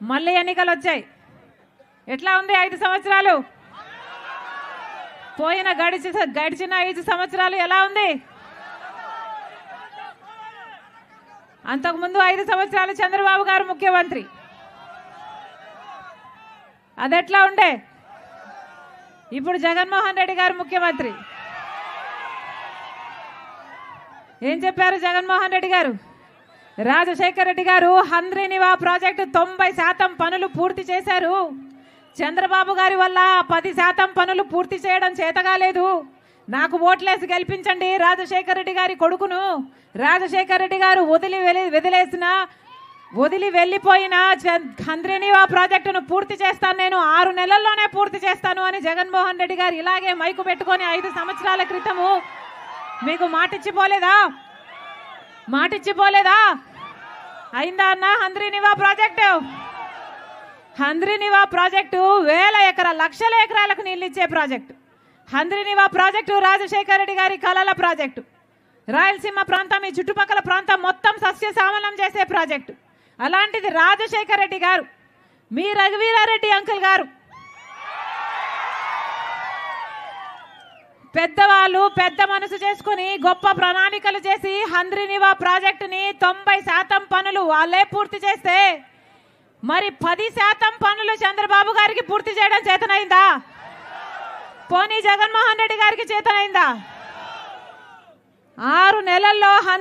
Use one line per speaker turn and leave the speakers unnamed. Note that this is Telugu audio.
మళ్ళీ ఎన్నికలు వచ్చాయి. ఎట్లా ఉంది 5 సంవత్సరాలు? పోయిన గడిచిన 5 సంవత్సరాలు ఎలా ఉంది? అంతకుముందు 5 సంవత్సరాలు చంద్రబాబు గారు ముఖ్యమంత్రి, అదెట్లా ఉండే? ఇప్పుడు జగన్మోహన్ రెడ్డి గారు ముఖ్యమంత్రి. ఏం చెప్పారు జగన్మోహన్ రెడ్డి గారు? రాజశేఖర రెడ్డి గారు హంద్రీనివా ప్రాజెక్టు 90% పనులు పూర్తి చేశారు. చంద్రబాబు గారి వల్ల 10% పనులు పూర్తి చేయడం చేతగాలేదు. నాకు ఓట్లేసి గెలిపించండి రాజశేఖర రెడ్డి గారి కొడుకును. రాజశేఖర రెడ్డి గారు వదిలి వెళ్ళిపోయిన హంద్రీనివా ప్రాజెక్టును పూర్తి చేస్తాను, నేను 6 నెలల్లోనే పూర్తి చేస్తాను అని జగన్మోహన్ రెడ్డి గారు ఇలాగే మైకు పెట్టుకొని 5 సంవత్సరాల క్రితము మీకు మాటిచ్చిపోలేదా? అయిందా అన్న హంద్రీనివా ప్రాజెక్టు? హంద్రీనివా ప్రాజెక్టు వేల ఎకరాల లక్షల ఎకరాలకు నీళ్ళు ఇచ్చే ప్రాజెక్టు. హంద్రీనివా ప్రాజెక్టు రాజశేఖర రెడ్డి గారి కలల ప్రాజెక్టు. రాయలసీమ ప్రాంతం, ఈ చుట్టుపక్కల ప్రాంతం మొత్తం సస్యశ్యామలం చేసే ప్రాజెక్టు. అలాంటిది రాజశేఖర రెడ్డి గారు, మీ రఘువీరారెడ్డి అంకుల్ గారు పెద్దవాళ్ళు పెద్ద మనసు చేసుకుని గొప్ప ప్రణాళికలు చేసి హంద్రీనివా ప్రాజెక్టుని 90% పనులు వాళ్ళే పూర్తి చేస్తే మరి 10% పనులు చంద్రబాబు గారికి పూర్తి చేయడం చేతనైందా? పోనీ జగన్మోహన్ రెడ్డి గారికి చేతనైందా? 6 నెలల్లో